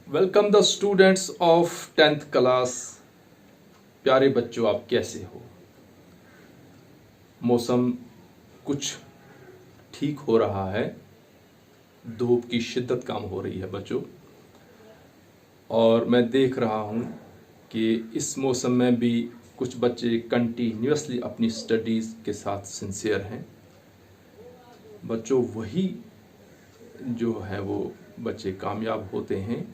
Welcome the students of 10th class. प्यारे बच्चों, आप कैसे हो? मौसम कुछ ठीक हो रहा है, धूप की शिद्दत कम हो रही है बच्चों, और मैं देख रहा हूँ कि इस मौसम में भी कुछ बच्चे कंटिन्यूसली अपनी स्टडीज़ के साथ सिंसियर हैं। बच्चों, वही जो है वो बच्चे कामयाब होते हैं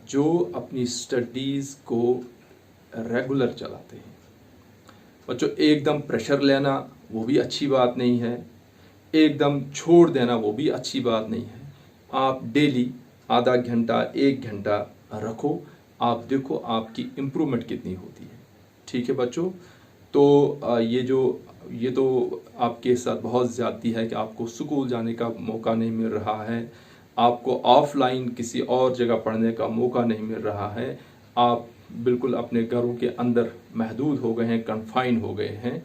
जो अपनी स्टडीज़ को रेगुलर चलाते हैं। बच्चों, एकदम प्रेशर लेना वो भी अच्छी बात नहीं है, एकदम छोड़ देना वो भी अच्छी बात नहीं है। आप डेली आधा घंटा 1 घंटा रखो, आप देखो आपकी इम्प्रूवमेंट कितनी होती है। ठीक है बच्चों? तो ये तो आपके साथ बहुत ज़्यादती है कि आपको स्कूल जाने का मौका नहीं मिल रहा है, आपको ऑफलाइन किसी और जगह पढ़ने का मौका नहीं मिल रहा है, आप बिल्कुल अपने घरों के अंदर महदूद हो गए हैं, कन्फाइन हो गए हैं।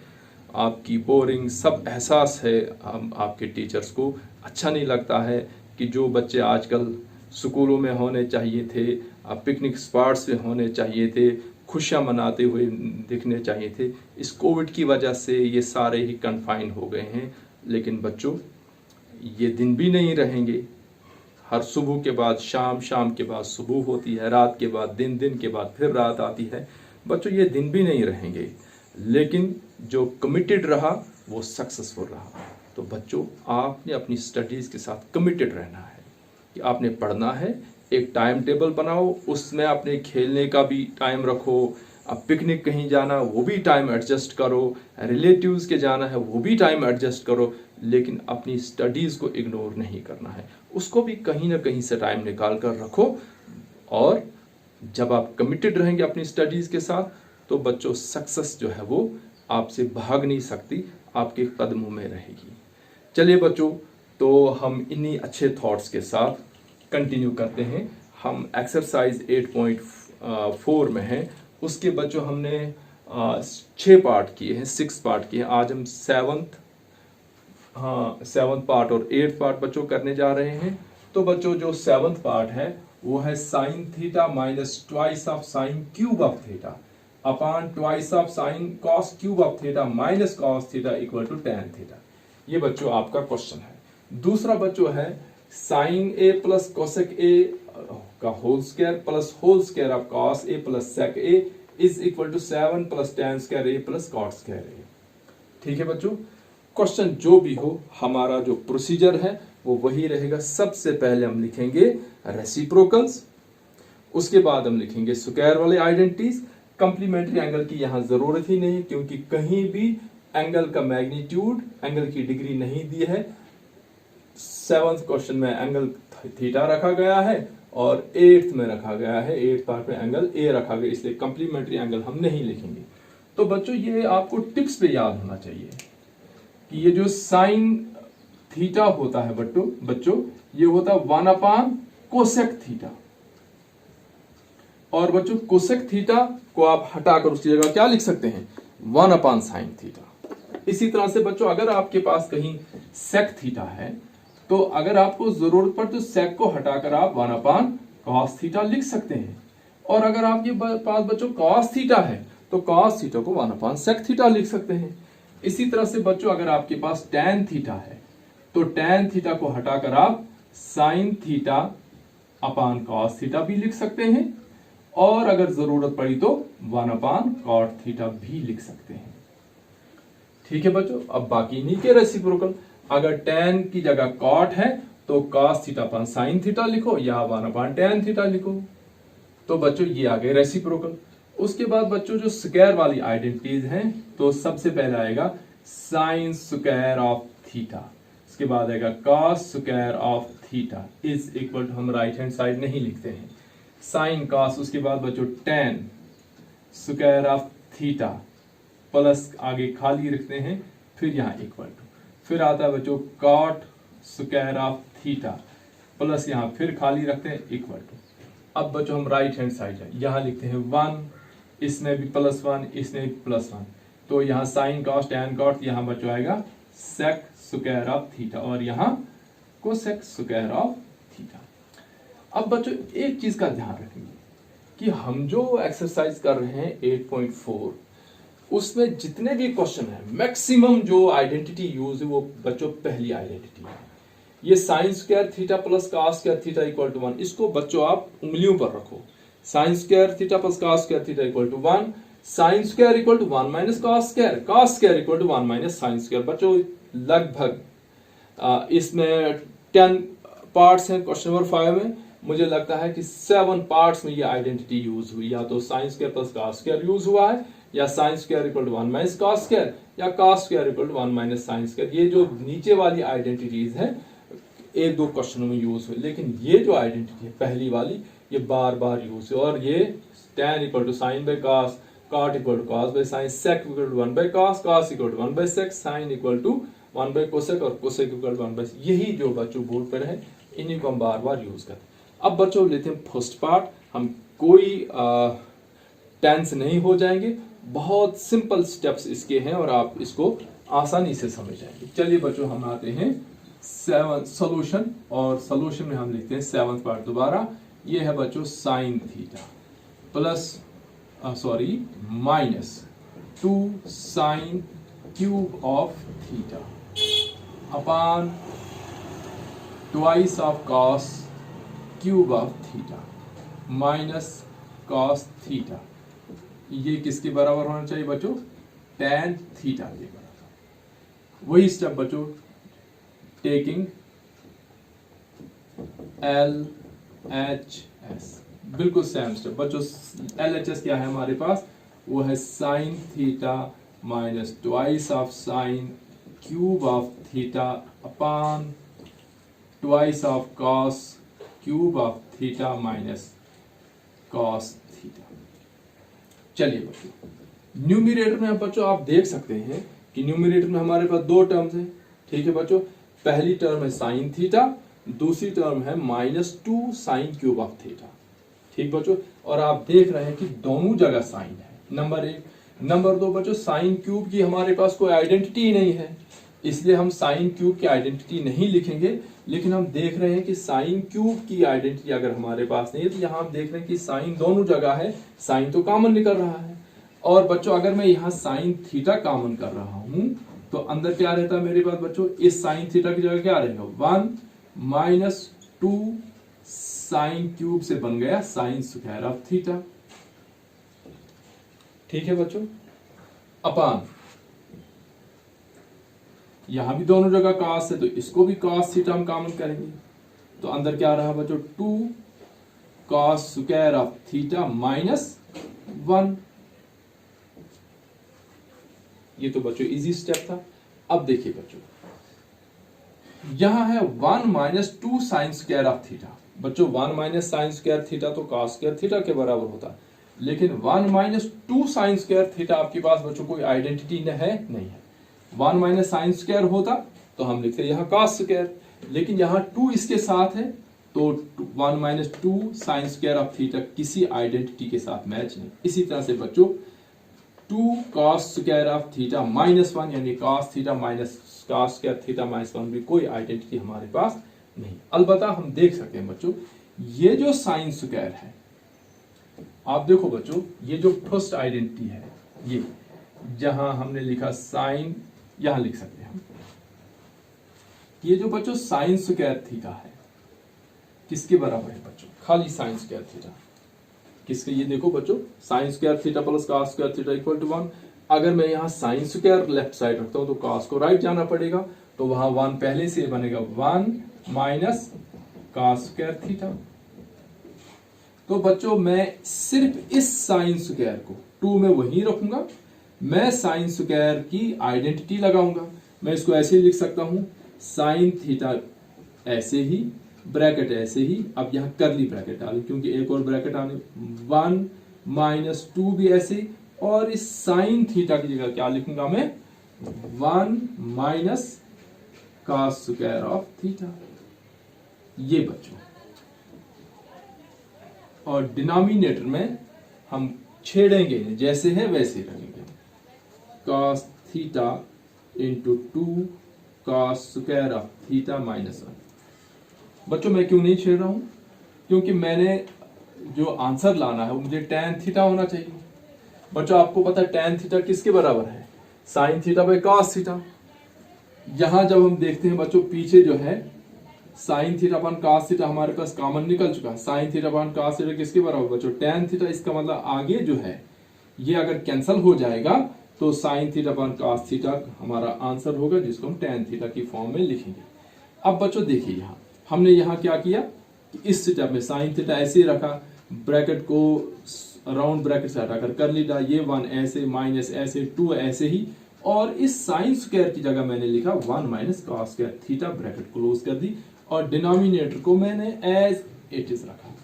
आपकी बोरिंग सब एहसास है, हम आपके टीचर्स को अच्छा नहीं लगता है कि जो बच्चे आजकल स्कूलों में होने चाहिए थे, पिकनिक स्पॉट्स पे होने चाहिए थे, खुशियाँ मनाते हुए दिखने चाहिए थे, इस कोविड की वजह से ये सारे ही कन्फाइन हो गए हैं। लेकिन बच्चों, ये दिन भी नहीं रहेंगे। हर सुबह के बाद शाम, शाम के बाद सुबह होती है, रात के बाद दिन, दिन के बाद फिर रात आती है। बच्चों, ये दिन भी नहीं रहेंगे, लेकिन जो कमिटेड रहा वो सक्सेसफुल रहा। तो बच्चों, आपने अपनी स्टडीज़ के साथ कमिटेड रहना है कि आपने पढ़ना है। एक टाइम टेबल बनाओ, उसमें अपने खेलने का भी टाइम रखो, अब पिकनिक कहीं जाना वो भी टाइम एडजस्ट करो, रिलेटिव्स के जाना है वो भी टाइम एडजस्ट करो, लेकिन अपनी स्टडीज़ को इग्नोर नहीं करना है, उसको भी कहीं ना कहीं से टाइम निकाल कर रखो। और जब आप कमिटेड रहेंगे अपनी स्टडीज़ के साथ, तो बच्चों सक्सेस जो है वो आपसे भाग नहीं सकती, आपके कदमों में रहेगी। चलिए बच्चों, तो हम इन्हीं अच्छे थॉट्स के साथ कंटिन्यू करते हैं। हम एक्सरसाइज 8.4 में हैं। उसके बच्चों हमने 6 पार्ट किए हैं, 6 पार्ट किए हैं। आज हम 7th पार्ट और 8th पार्ट बच्चों करने जा रहे हैं। तो बच्चों, जो 7th पार्ट है वो है sine theta minus twice of sine cube of theta upon twice of sine cos cube of theta minus cos theta equal to ten theta. ये बच्चों आपका क्वेश्चन है। दूसरा बच्चों है sine A plus cosec A का whole square plus whole square of cos A plus sec A is equal to 7 plus ten square A plus cot square A. ठीक है बच्चों? क्वेश्चन जो भी हो, हमारा जो प्रोसीजर है वो वही रहेगा। सबसे पहले हम लिखेंगे रेसिप्रोकल्स, उसके बाद हम लिखेंगे स्क्वायर वाले आइडेंटिटीज। कंप्लीमेंट्री एंगल की यहां जरूरत ही नहीं, क्योंकि कहीं भी एंगल का मैग्नीट्यूड, एंगल की डिग्री नहीं दी है। 7th क्वेश्चन में एंगल थीटा रखा गया है और 8th में रखा गया है, 8th पार्ट में एंगल ए रखा गया, इसलिए कंप्लीमेंट्री एंगल हम नहीं लिखेंगे। तो बच्चों, ये आपको टिप्स पे याद होना चाहिए कि ये जो साइन थीटा होता है बच्चों ये होता है 1 अपान कोसेक थीटा। और बच्चों, कोसेक थीटा को आप हटाकर उसकी जगह क्या लिख सकते हैं? 1 अपान साइन थीटा। इसी तरह से बच्चों, अगर आपके पास कहीं सेक थीटा है, तो अगर आपको जरूरत पड़े तो सेक को हटाकर आप 1 अपान कॉस थीटा लिख सकते हैं। और अगर आपके पास बच्चों कॉस थीटा है, तो कॉस थीटा को 1 अपान सेक थीटा लिख सकते हैं। इसी तरह से बच्चों, अगर आपके पास टैन थीटा है, तो टैन थीटा को हटाकर आप साइन थीटा अपान कॉस थीटा भी लिख सकते हैं। और अगर जरूरत पड़ी तो 1 अपान कॉट थीटा भी लिख सकते हैं। ठीक है बच्चों? अब बाकी नहीं के रेसिप्रोकल, अगर टैन की जगह कॉट है तो cos theta upon sine theta लिखो या 1 अपान टैन थीटा लिखो। तो बच्चों, ये आ गए रेसिप्रोकल। उसके बाद बच्चों, जो स्क्वायर वाली आइडेंटिटीज हैं, तो सबसे पहले आएगा साइन स्क्वायर ऑफ थीटा, उसके बाद आएगा cos square of theta is equal to, हम राइट हैंड साइड नहीं लिखते हैं, साइन कॉस, उसके बाद बच्चों tan square of theta plus आगे खाली रखते हैं, फिर यहां इक्वल टू, फिर आता है बच्चों cot square of theta plus यहां फिर खाली रखते हैं इक्वल टू। अब बच्चों हम राइट हैंड साइड जाए, यहां लिखते हैं 1, इसमें भी +1, इसमें भी +1, तो यहां साइन कॉस टैन कॉट, यहां बच्चों आएगा सेक स्क्वायर ऑफ थीटा और यहां कोसेक स्क्वायर ऑफ थीटा। अब बच्चों एक चीज का ध्यान रखेंगे कि हम जो एक्सरसाइज कर रहे हैं 8.4 उसमें जितने भी क्वेश्चन है मैक्सिमम जो आइडेंटिटी यूज है वो बच्चों पहली आइडेंटिटी है। ये sine square theta plus cos square theta equal to 1, इसको बच्चों आप उंगलियों पर रखो। Sine square theta plus cos square theta equal to 1, sine square equal to 1 minus cos square equal to 1 minus sine square. बच्चों लगभग इसमें 10 पार्ट्स हैं क्वेश्चन नंबर 5 में। मुझे लगता है कि 7 पार्ट्स में ये आइडेंटिटी यूज हुई, या तो sine square plus cos square use हुआ है, या sine square equal to 1 minus cos square, या cos square equal to 1 minus sine square. ये जो नीचे वाली आइडेंटिटीज है एक दो क्वेश्चनों में यूज हुई, लेकिन ये जो आइडेंटिटी है पहली वाली ये बार बार यूज है। और ये tan equal to sine by cos, cot equal to cos by sine, sec equal to 1 by cos, cos equal to 1 by sec, sine equal to 1 by cosec और कोसेक इक्वल टू 1 बाई, यही जो बच्चों board पर है इन्हीं को हम बार बार use करते हैं। अब बच्चों लेते हैं फर्स्ट पार्ट, हम कोई टेंस नहीं हो जाएंगे, बहुत सिंपल स्टेप्स इसके हैं और आप इसको आसानी से समझ जाएंगे। चलिए बच्चों हम आते हैं 7 सोल्यूशन, और सोल्यूशन में हम लिखते हैं 7th पार्ट दोबारा। ये है बच्चों sine theta plus minus 2 sign cube of theta upon twice of cos cube of theta minus cos theta. ये किसके बराबर होना चाहिए बच्चों? tan थीटा के बराबर। वही स्टेप बच्चों, टेकिंग LHS, बिल्कुल सेम स्टेप बच्चों। LHS क्या है हमारे पास? वो है sine theta minus twice of sine cube of theta upon twice of cos cube of theta minus cos theta. चलिए बच्चों न्यूमरेटर में बच्चों आप देख सकते हैं कि न्यूमरेटर में हमारे पास दो टर्म्स हैं, ठीक है बच्चों। पहली टर्म है साइन थीटा, दूसरी टर्म है -2 साइन क्यूब ऑफ थीटा, ठीक बच्चों। और आप देख रहे हैं कि दोनों जगह साइन है, नंबर 1। नंबर 2 बच्चों, साइन क्यूब की हमारे पास कोई आइडेंटिटी ही नहीं है, इसलिए हम साइन क्यूब की आइडेंटिटी नहीं लिखेंगे। लेकिन हम देख रहे हैं कि साइन क्यूब की आइडेंटिटी अगर हमारे पास नहीं है तो यहां हम देख रहे हैं कि साइन दोनों जगह है, साइन तो कॉमन निकल रहा है। और बच्चों अगर मैं यहाँ साइन थीटा कॉमन कर रहा हूं तो अंदर क्या रहता है मेरे पास बच्चों? इस साइन थीटा की जगह क्या रहेगा? 1 माइनस 2 साइन क्यूब से बन गया साइन स्क्वायर ऑफ थीटा, ठीक है बच्चों। अपान यहां भी दोनों जगह कॉस है तो इसको भी कॉस थीटा हम कॉमन करेंगे, तो अंदर क्या रहा बच्चों? 2 cos square of theta minus 1। ये तो बच्चों इजी स्टेप था। अब देखिए बच्चों यहां है 1 minus 2 sign square of theta. बच्चों 1 माइनस साइन स्क्वायर थीटा तो कॉस स्क्वायर थीटा के बराबर होता है, लेकिन 1 माइनस 2 साइन स्क्वायर थीटा आपके पास बच्चों कोई आइडेंटिटी है नहीं है। 1 माइनस साइन स्क्वायर होता तो हम लिखते यहाँ कॉस स्क्वायर, लेकिन यहाँ 2 इसके साथ है तो 1 minus 2 sign square of theta किसी आइडेंटिटी के साथ मैच नहीं। इसी तरह से बच्चों 2 cos square of theta minus 1 यानी cos theta minus cos square theta minus 1 भी कोई आइडेंटिटी हमारे पास नहीं। अलबत्ता हम देख सकते हैं बच्चों ये जो साइन स्क्वायर है, आप देखो बच्चों ये जो फर्स्ट आइडेंटिटी है, ये जहां हमने लिखा साइन, यहां लिख सकते हैं हम, ये जो बच्चों साइन स्क्वायर थीटा है किसके बराबर है बच्चों? खाली साइन स्क्वायर थीटा किसके? ये देखो बच्चों sine square theta plus cos square theta equal to 1। अगर मैं यहाँ साइन स्क्वायर लेफ्ट साइड रखता हूं तो कॉस को राइट जाना पड़ेगा, तो वहां 1 पहले से बनेगा 1 माइनस कॉस स्क्वायर थीटा। तो बच्चों मैं सिर्फ इस साइन स्क्वायर को 2 में वही रखूंगा, मैं साइन स्क्वायर की आइडेंटिटी लगाऊंगा। मैं इसको ऐसे लिख सकता हूं साइन थीटा ऐसे ही, ब्रैकेट ऐसे ही, अब यहां करली ब्रैकेट डालें क्योंकि एक और ब्रैकेट आने, 1 माइनस 2 भी ऐसे, और इस साइन थीटा की जगह क्या लिखूंगा मैं? 1 minus cos square of theta. ये बच्चों, और डिनोमिनेटर में हम छेड़ेंगे जैसे है वैसे रखेंगे, cos theta into 2 cos square of theta minus 1। बच्चों मैं क्यों नहीं छेड़ रहा हूं? क्योंकि मैंने जो आंसर लाना है वो मुझे tan थीटा होना चाहिए। बच्चों आपको पता है tan थीटा किसके बराबर है? sin theta by cos theta. यहां जब हम देखते हैं बच्चों पीछे जो है sin थीटा अपन cos थीटा हमारे पास कॉमन निकल चुका है। sin थीटा अपन cos थीटा किसके बराबर बच्चों? tan theta. इसका मतलब आगे जो है ये अगर कैंसिल हो जाएगा तो sin थीटा अपन cos थीटा हमारा आंसर होगा, जिसको हम tan थीटा की फॉर्म में लिखेंगे। अब बच्चों देखिए यहाँ हमने यहाँ क्या किया कि इस स्टेप में sin थीटा ऐसे ही रखा, ब्रैकेट को राउंड ब्रैकेट से हटाकर कर लीजिए, ये 1 ऐसे माइनस ऐसे 2 ऐसे ही, और इस साइन स्क्वायर की जगह मैंने लिखा 1 minus cos square theta, bracket close कर दी और डिनोमिनेटर को मैंने एज इट इज रखा।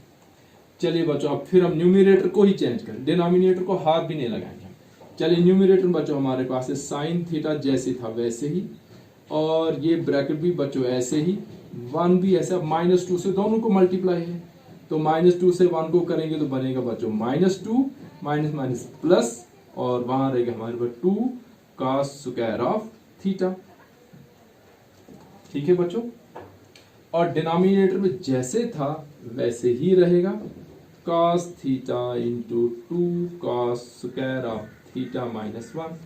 चलिए बच्चों अब फिर हम न्यूमिनेटर को ही चेंज करें, डिनोमिनेटर को हाथ भी नहीं लगाएंगे। चलिए न्यूमिनेटर बच्चों हमारे पास है साइन थीटा जैसे था वैसे ही, और ये ब्रैकेट भी बच्चों ऐसे ही, 1 भी ऐसा, -2 से दोनों को मल्टीप्लाई है तो -2 से 1 को करेंगे तो बनेगा बच्चों -2 माइनस माइनस प्लस, और वहां रहेगा हमारे पास 2 cos स्क्वायर ऑफ थीटा। ठीक है बच्चों, और डिनोमिनेटर में जैसे था वैसे ही रहेगा, cos theta into 2 cos square of theta -1।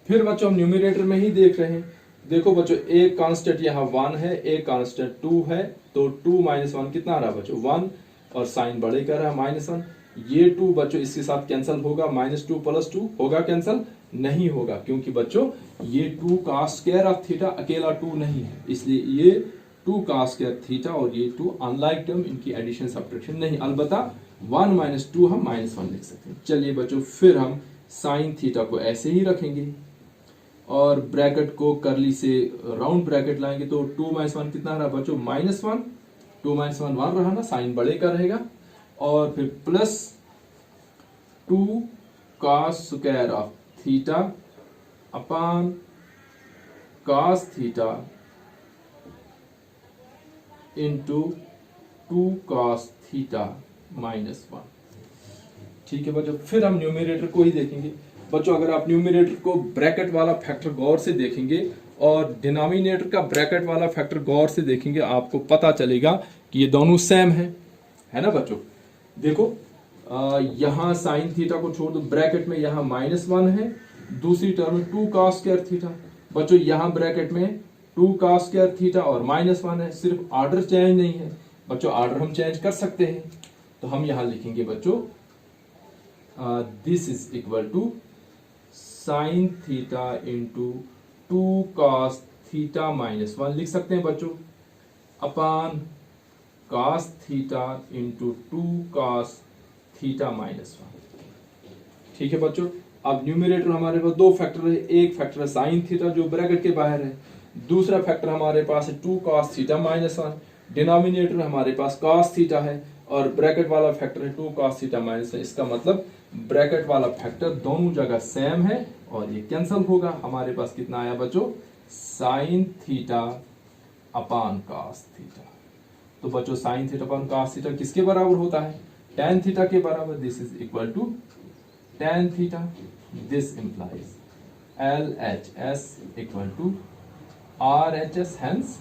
फिर बच्चों हम न्यूमिनेटर में ही देख रहे हैं, देखो बच्चों एक कांस्टेंट यहाँ 1 है, एक कांस्टेंट 2 है, तो 2 माइनस 1 कितना आ रहा है बच्चों? 1, और साइन बढ़े कर रहा है -1। ये 2 बच्चों इसके साथ कैंसिल होगा, -2 + 2 होगा कैंसिल? नहीं होगा, क्योंकि बच्चों ये 2 cos स्क्वायर ऑफ थीटा अकेला 2 नहीं है, इसलिए ये 2 cos स्क्वायर थीटा और ये 2 अनलाइक टर्म, इनकी एडिशन सब्ट्रैक्शन नहीं, अलबत्ता 1 - 2 हम -1 लिख सकते हैं। चलिए बच्चों फिर हम साइन थीटा को ऐसे ही रखेंगे और ब्रैकेट को करली से राउंड ब्रैकेट लाएंगे तो 2 - 1 कितना रहा बच्चों? -1, 2 - 1 1 रहा ना, साइन बड़े का रहेगा, और फिर plus 2 cos square of theta upon cos theta into 2 cos theta -1। ठीक है बच्चों, फिर हम न्यूमरेटर को ही देखेंगे। बच्चों अगर आप न्यूमरेटर को ब्रैकेट वाला फैक्टर गौर से देखेंगे और डिनोमिनेटर का ब्रैकेट वाला फैक्टर गौर से देखेंगे, आपको पता चलेगा कि ये दोनों सेम है ना बच्चों। देखो यहाँ साइन थीटा को छोड़ दो, ब्रैकेट में यहाँ -1 है, दूसरी टर्म में 2 cos स्क्वायर थीटा। बच्चों यहाँ ब्रैकेट में 2 cos स्क्वायर थीटा और -1 है, सिर्फ ऑर्डर चेंज नहीं है बच्चों, ऑर्डर हम चेंज कर सकते हैं। तो हम यहाँ लिखेंगे बच्चों this is equal to sine theta into 2 cos theta -1 लिख सकते हैं बच्चों, upon cos theta into 2 cos theta -1। ठीक है बच्चों, अब न्यूमरेटर हमारे पास 2 फैक्टर है, एक फैक्टर है साइन थीटा जो ब्रैकेट के बाहर है, दूसरा फैक्टर हमारे पास है 2 cos थीटा -1, डिनोमिनेटर हमारे पास cos थीटा है और ब्रैकेट वाला फैक्टर है 2 cos थीटा -1। इसका मतलब ब्रैकेट वाला फैक्टर दोनों जगह सेम है और ये कैंसिल होगा। हमारे पास कितना आया बच्चों? Sine theta upon cos theta. तो बच्चों sine theta upon cos theta किसके बराबर होता है? tan थीटा के बराबर। This is equal to tan theta. This implies LHS equal to RHS, hence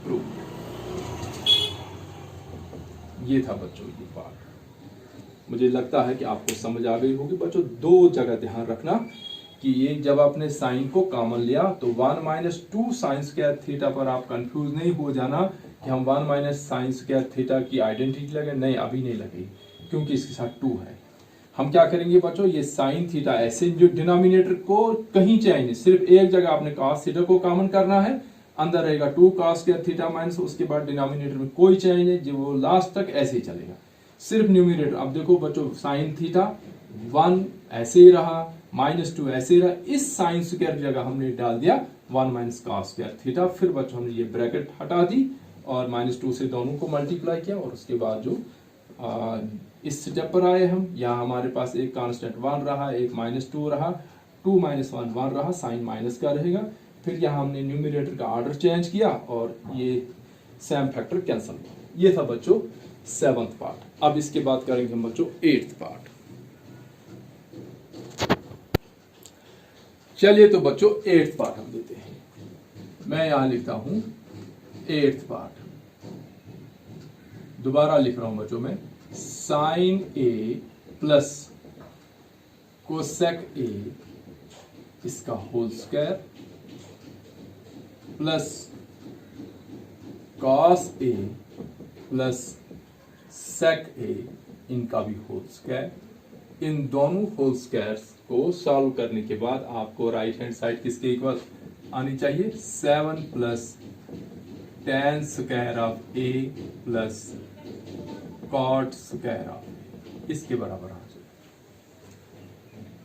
prove. ये था बच्चों ये पार्ट। मुझे लगता है कि आपको समझ आ गई होगी बच्चों। 2 जगह ध्यान रखना कि ये जब आपने साइन को कॉमन लिया तो 1 - 2 साइन स्क्वायर थीटा पर आप कंफ्यूज नहीं हो जाना कि हम 1 - साइन स्क्वायर थीटा की आइडेंटिटी लगे, नहीं अभी नहीं लगेगी, क्योंकि इसके साथ 2 है। हम क्या करेंगे बच्चों, ये साइन थीटा ऐसे जो डिनोमिनेटर को कहीं चेंज नहीं, सिर्फ एक जगह आपने cos थीटा को कॉमन करना है, अंदर रहेगा 2 cos स्क्वायर थीटा माइनस, उसके बाद डिनोमिनेटर में कोई चेंज नहीं, जो वो लास्ट तक ऐसे ही चलेगा, सिर्फ न्यूमिनेटर। अब देखो बच्चों साइन थीटा 1 ऐसे ही रहा, -2 ऐसे ही रहा, इस साइन स्क्वायर की जगह हमने डाल दिया 1 - cos स्क्वायर थीटा। फिर बच्चों हमने ये ब्रैकेट हटा दी और -2 से दोनों को मल्टीप्लाई किया, और उसके बाद जो इस स्टेप पर आए हम, यहाँ हमारे पास एक कांस्टेंट 1 रहा, एक -2 रहा, 2 - 1 1 रहा, साइन माइनस का रहेगा। फिर यहाँ हमने न्यूमिनेटर का ऑर्डर चेंज किया और ये सेम फैक्टर कैंसिल किया। ये था बच्चों 7th पार्ट। अब इसके बाद करेंगे हम बच्चों 8th पार्ट। चलिए तो बच्चों 8th पार्ट हम लेते हैं। मैं यहां लिखता हूं 8th पार्ट। दोबारा लिख रहा हूं बच्चों मैं, sine A plus cosec A इसका whole square plus cos A plus sec A इनका भी होल स्क्वायर। इन दोनों होल स्क्वायर्स को सॉल्व करने के बाद आपको राइट हैंड साइड किसके इक्वल आनी चाहिए, 7 plus tan square of A plus cot square of इसके बराबर आ जाए।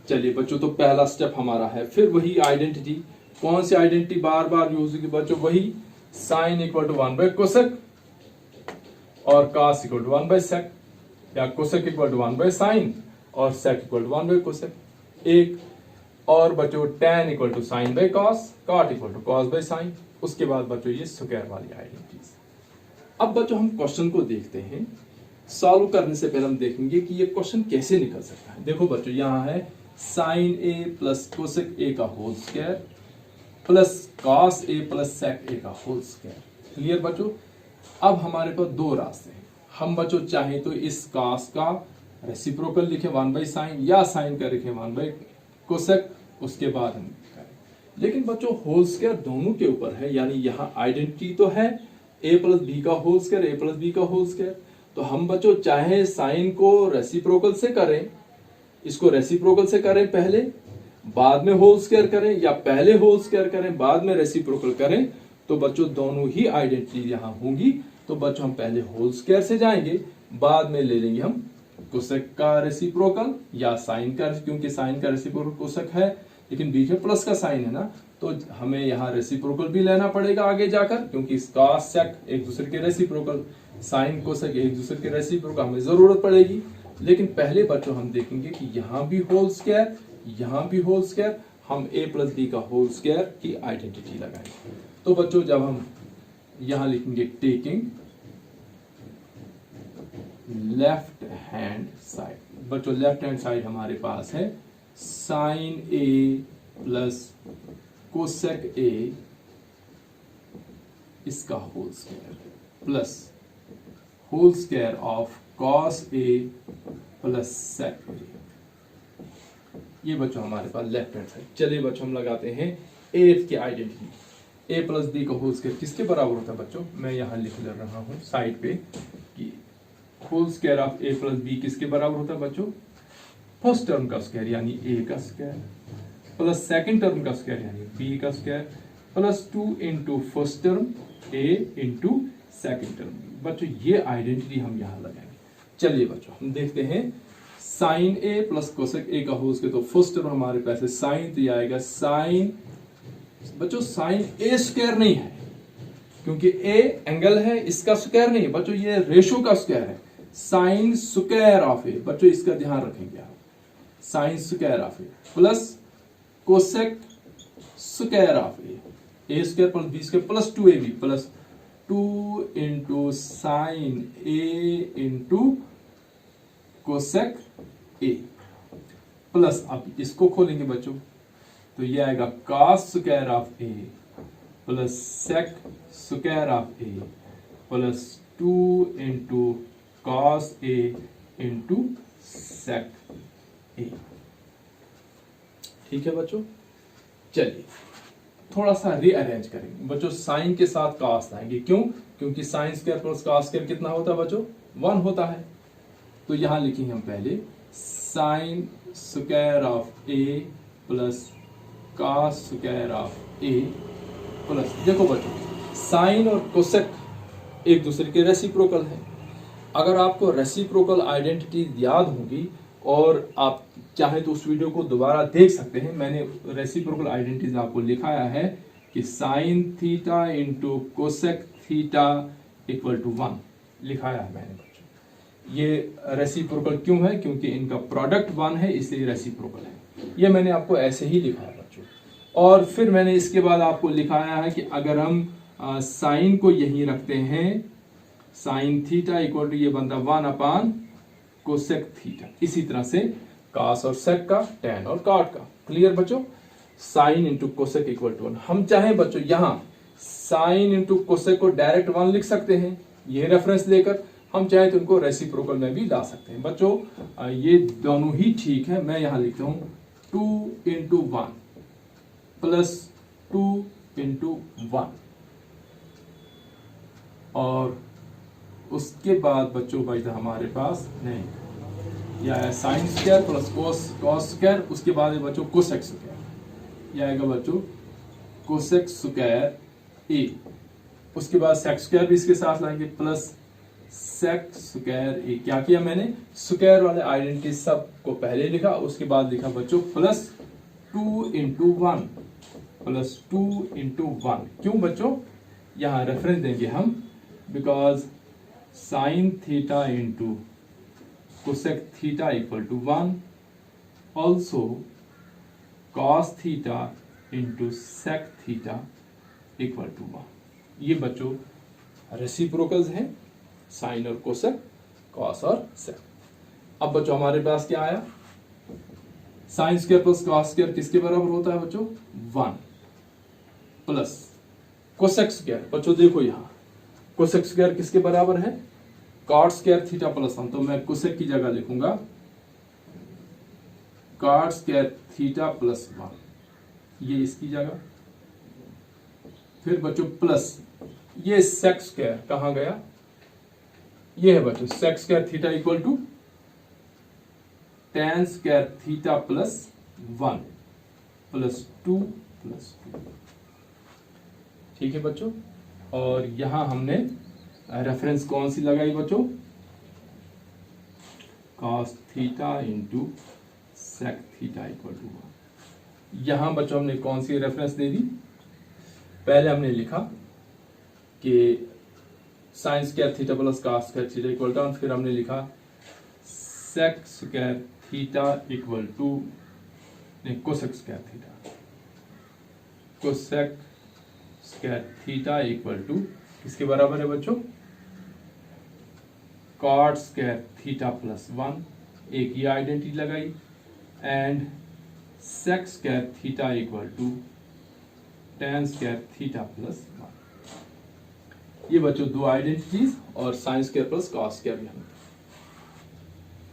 चलिए बच्चों, तो पहला स्टेप हमारा है। फिर वही आइडेंटिटी, कौन सी आइडेंटिटी बार बार यूज होगी बच्चों, वही sine equal to 1 by cosec और cos equal to 1 by sec, या cosec equal to 1 by sine और sec equal to 1 by cosec. एक और बच्चों tan equal to sine by cos, cot equal to cos by sine. उसके बाद बच्चों ये स्क्वायर वाली आइडेंटिटीज। अब बच्चों हम क्वेश्चन को देखते हैं। सॉल्व करने से पहले हम देखेंगे कि ये क्वेश्चन कैसे निकल सकता है। देखो बच्चों, यहाँ है sine A plus cosec A का whole square plus cos A plus sec A का होल स्क्वायर। क्लियर बच्चों? अब हमारे पास दो रास्ते हैं। हम बच्चों चाहें तो इस कॉस का रेसिप्रोकल लिखें 1 बाई साइन, या साइन का लिखें 1 बाई कोसेक, उसके बाद हम करें। लेकिन बच्चों होल स्क्वायर दोनों के ऊपर है, यानी यहाँ आइडेंटिटी तो है a प्लस बी का whole square, a plus B का होल स्क्वायर। तो हम बच्चों चाहे साइन को रेसिप्रोकल से करें, इसको रेसिप्रोकल से करें पहले, बाद में होल स्क्वायर करें, या पहले होल स्क्वायर करें बाद में रेसिप्रोकल करें, तो बच्चों दोनों ही आइडेंटिटी यहां होंगी। तो बच्चों हम पहले होल स्क्वायर से जाएंगे, बाद में ले लेंगे हम कोसेक का रेसिप्रोकल या साइन का, क्योंकि साइन का रेसिप्रोकल कोसेक है लेकिन बीच में प्लस का साइन है ना, तो हमें यहाँ रेसिप्रोकल भी लेना पड़ेगा आगे जाकर, क्योंकि कॉस सेक एक दूसरे के रेसिप्रोकल, साइन कोसेक एक दूसरे के रेसिप्रोकल हमें जरूरत पड़ेगी। लेकिन पहले बच्चों हम देखेंगे कि यहाँ भी होल स्क्वायर, यहाँ भी होल स्क्वायर, हम a प्लस बी का होल स्क्वायर की आइडेंटिटी लगाएंगे। तो बच्चों जब हम यहां लिखेंगे टेकिंग लेफ्ट हैंड साइड, बच्चों लेफ्ट हैंड साइड हमारे पास है sine A plus cosec A इसका whole square plus whole square of cos A plus sec A. ये बच्चों हमारे पास लेफ्ट हैंड साइड। चलिए बच्चों हम लगाते हैं एथ की आइडेंटिटी। a प्लस बी का होल स्क्वायर किसके बराबर होता है बच्चों, मैं यहां लिख ले रहा हूं साइड पे कि whole square of a plus B किसके बराबर होता है बच्चों, फर्स्ट टर्म का स्क्वायर यानी a का स्क्वायर प्लस सेकंड टर्म का स्क्वायर यानी b का square plus 2 into first term a into second term. बच्चों ये आइडेंटिटी हम यहां लगाएंगे। चलिए बच्चों हम देखते हैं sine A plus cosec A का होल स्क्वायर, तो फर्स्ट टर्म हमारे पास है साइन, तो ये आएगा साइन, बच्चों साइन ए स्क्वायर नहीं है क्योंकि ए एंगल है, इसका स्क्वायर नहीं है बच्चों, ये रेशो का स्क्वायर है, साइन स्क्वायर ऑफ ए। बच्चों इसका ध्यान रखेंगे आप, sine square of A plus cosec square of A square plus B square plus 2ab प्लस 2 into sine A into cosec A plus, अब इसको खोलेंगे बच्चों तो ये आएगा cos square of A plus sec square of A plus 2 into cos A into sec A. ठीक है बच्चों, चलिए थोड़ा सा रीअरेंज करेंगे बच्चों। साइन के साथ कॉस आएंगे, क्यों, क्योंकि sign square plus cos square कितना होता है बच्चों, 1 होता है। तो यहां लिखेंगे हम पहले sign square of A plus cos square of A plus, देखो बच्चों साइन और कोसेक एक दूसरे के रेसिप्रोकल है। अगर आपको रेसिप्रोकल आइडेंटिटी याद होगी और आप चाहे तो उस वीडियो को दोबारा देख सकते हैं, मैंने रेसिप्रोकल आइडेंटिटीज आपको लिखाया है कि sine theta into cosec theta equal to 1 लिखाया है मैंने बच्चों। ये रेसिप्रोकल क्यों है, क्योंकि इनका प्रोडक्ट 1 है इसलिए रेसिप्रोकल है। ये मैंने आपको ऐसे ही लिखा है बच्चों। और फिर मैंने इसके बाद आपको लिखाया है कि अगर हम साइन को यहीं रखते हैं, साइन थीटा इक्वल टू ये बनता 1 अपान कोसेक थीटा, इसी तरह से कॉस और सेक का, टैन और कॉट का। क्लियर बच्चों, sine into cosec equal to 1। हम चाहे बच्चों यहां साइन इंटू कोसेक को डायरेक्ट 1 लिख सकते हैं, ये रेफरेंस लेकर हम चाहे तो इनको रेसिप्रोकल में भी ला सकते हैं। बच्चों ये दोनों ही ठीक है। मैं यहां लिखता हूं 2 इंटू 1 प्लस 2 इंटू 1, और उसके बाद बच्चों बचता हमारे पास नहीं, यह है sign square plus cos square, उसके बाद है बच्चों कोसेक स्क्वायर, यह आएगा बच्चों कोसेक स्क्वायर ए, उसके बाद सेक स्क्वायर भी इसके साथ लाएंगे प्लस सेक स्क्वायर ए। क्या किया मैंने, स्क्वायर वाले आइडेंटिटी सब को पहले लिखा, उसके बाद लिखा बच्चों प्लस 2 इंटू 1 प्लस 2 इंटू 1। क्यों बच्चों, यहां रेफरेंस देंगे हम, because sine theta into cosec theta equal to 1, also cos theta into sec theta equal to 1। ये बच्चों रेसिप्रोकल्स हैं, साइन और कोसेक, कॉस और सेक। अब बच्चों हमारे पास क्या आया, sign square plus cos square किसके बराबर होता है बच्चों, 1 प्लस कोसेक स्क्वायर। बच्चों देखो यहां कोसेक स्क्वायर किसके बराबर है, कॉट स्क्वायर थीटा प्लस 1, तो मैं कोसेक की जगह लिखूंगा कॉट स्क्वायर थीटा प्लस 1, ये इसकी जगह। फिर बच्चों प्लस ये सेक स्क्वायर कहां गया, ये है बच्चों sec square theta equal to tan square theta plus 1 plus 2 plus 2। ठीक है बच्चों, और यहां हमने रेफरेंस कौन सी लगाई बच्चों, cos theta into sec theta equal to 1। यहां बच्चों हमने कौन सी रेफरेंस दे दी, पहले हमने लिखा कि sine square theta plus cos square theta equal to 1, फिर हमने लिखा sec square theta equal to cosec square theta, cosec square theta equal to किसके बराबर है बच्चों, कॉट स्क्वायर थीटा प्लस 1, एक ये आइडेंटिटी लगाई, and sec square theta equal to tan square theta plus 1। ये बच्चों दो आइडेंटिटीज, और sine square plus cos square भी हमने।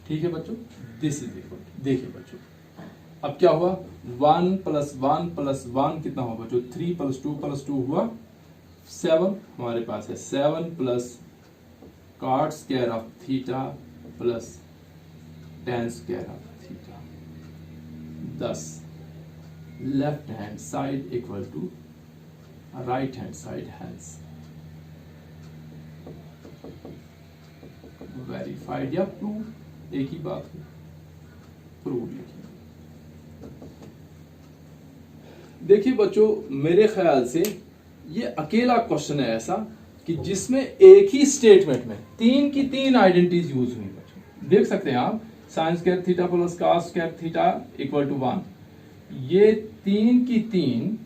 ठीक है बच्चों, दिस इज इक्वल, देखिए बच्चों अब क्या हुआ, 1 प्लस 1 प्लस 1 कितना हुआ बच्चों, 3 प्लस 2 प्लस 2 हुआ 7, हमारे पास है 7 plus cot square of theta plus tan square of theta, 10 left hand side equal to right hand side, hence verified या प्रूव, एक ही बात है, प्रूव लिखिए। देखिए बच्चों मेरे ख्याल से ये अकेला क्वेश्चन है ऐसा कि जिसमें एक ही स्टेटमेंट में 3 की 3 आइडेंटिटीज यूज हुई बच्चों। देख सकते हैं आप, sine square theta plus cos square theta equal to 1, ये 3 की 3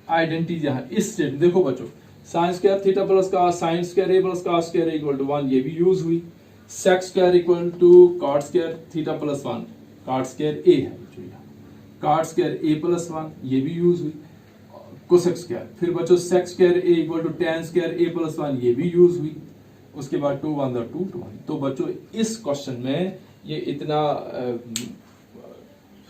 आइडेंटिटीज यहां इस स्टेटमेंट, देखो बच्चों sine square theta plus cos, sine square A plus cos square equal to 1, ये भी यूज हुई, sec square equal to cot square theta plus 1, cot square A है बच्चों, कॉट स्क्वायर ए प्लस 1 ये भी यूज हुई, कोसेक स्क्वायर, फिर बच्चों sec square A equal to tan square A plus 1 ये भी यूज हुई, उसके बाद 2 1 2 2 1। तो बच्चों इस क्वेश्चन में ये इतना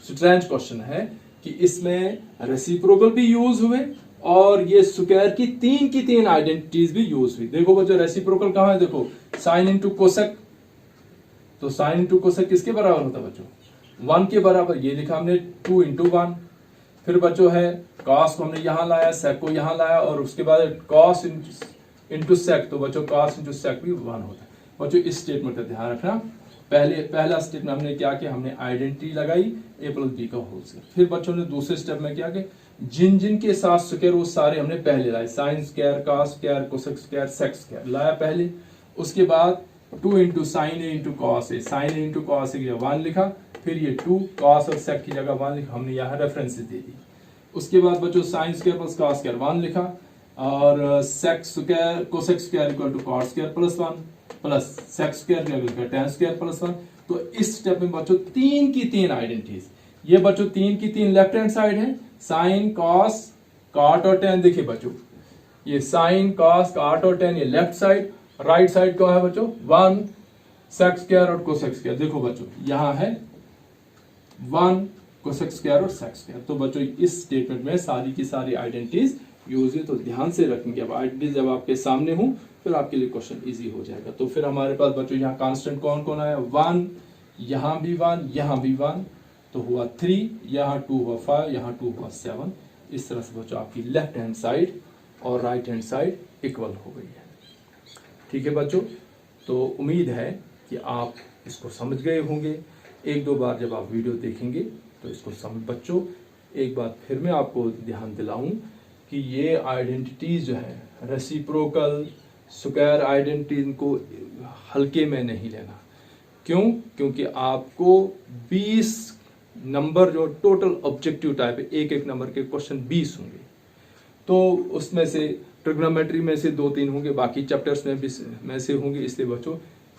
स्ट्रेंज क्वेश्चन है कि इसमें रेसिप्रोकल भी यूज हुए और ये स्क्वायर की 3 आइडेंटिटीज भी यूज हुई। देखो बच्चों रेसिप्रोकल कहां है, देखो साइन इंटू कोसेक, तो साइन इंटू कोसेक किसके बराबर होता है बच्चों, 1 के बराबर, ये लिखा हमने 2 इंटू 1। फिर बच्चों है कॉस को हमने यहां लाया, सेक को यहां लाया, और उसके बाद कॉस इंटू सेक, तो बच्चों कॉस इंटू सेक भी 1 होता है। बच्चों इस स्टेटमेंट का ध्यान रखना, पहला स्टेटमेंट हमने क्या किया, हमने आइडेंटिटी लगाई a प्लस बी का होल स्क्वायर। फिर बच्चों ने दूसरे स्टेप में क्या किया, जिन के साथ स्क्वायर वो सारे हमने पहले लाए, sine square cos square cosec square sec square लाया पहले, उसके बाद 2 into sine A into cos A, sine A into cos A 1 लिखा, फिर ये 2 कॉस और सेक की जगह 1 लिखा, हमने यहाँ रेफरेंसेस दे दी। उसके बाद बच्चों sine square plus cos square 1 लिखा, और sec square cosec square equal to cot square plus 1 plus sec square tan square plus 1। तो इस स्टेप में बच्चों 3 की 3 आइडेंटिटीज, ये बच्चों 3 की 3 लेफ्ट हैंड साइड है, साइन कॉस कॉट और tan। देखिए बच्चों ये साइन कॉस कॉट और tan ये लेफ्ट साइड, राइट साइड क्या है बच्चों, 1 सेक स्क्वायर और कोसेक स्क्वायर। देखो बच्चों यहाँ है 1 कोसेक स्क्वायर और सेक स्क्वायर। तो बच्चों इस स्टेटमेंट में सारी की सारी आइडेंटिटीज यूज है, तो ध्यान से रखेंगे। अब आइडेंटिटीज जब आपके सामने हो फिर आपके लिए क्वेश्चन इजी हो जाएगा। तो फिर हमारे पास बच्चों यहाँ कांस्टेंट कौन कौन आया, 1, यहाँ भी 1, यहाँ भी 1, तो हुआ 3, यहाँ 2 हुआ 5, यहाँ 2 हुआ 7। इस तरह से बच्चों आपकी लेफ्ट हैंड साइड और राइट हैंड साइड इक्वल हो गई है। ठीक है बच्चों, तो उम्मीद है कि आप इसको समझ गए होंगे। एक दो बार जब आप वीडियो देखेंगे तो इसको समझ। बच्चों एक बात फिर मैं आपको ध्यान दिलाऊं कि ये आइडेंटिटीज जो है रेसिप्रोकल, स्क्वायर आइडेंटिटी, इनको हल्के में नहीं लेना। क्यों? क्योंकि आपको 20 नंबर जो टोटल ऑब्जेक्टिव टाइप है, एक एक नंबर के क्वेश्चन 20 होंगे। तो उसमें से ट्रिग्नोमेट्री में से 2-3 होंगे, बाकी चैप्टर्स में से होंगे। इसलिए बच्चों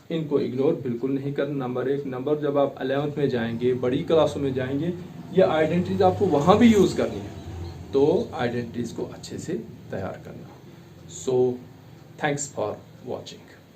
इनको इग्नोर बिल्कुल नहीं करना। नंबर 1 नंबर जब आप 11th में जाएंगे, बड़ी क्लासों में जाएंगे, ये आइडेंटिटीज आपको वहां भी यूज करनी है। तो आइडेंटिटीज को अच्छे से तैयार करना। So thanks for watching.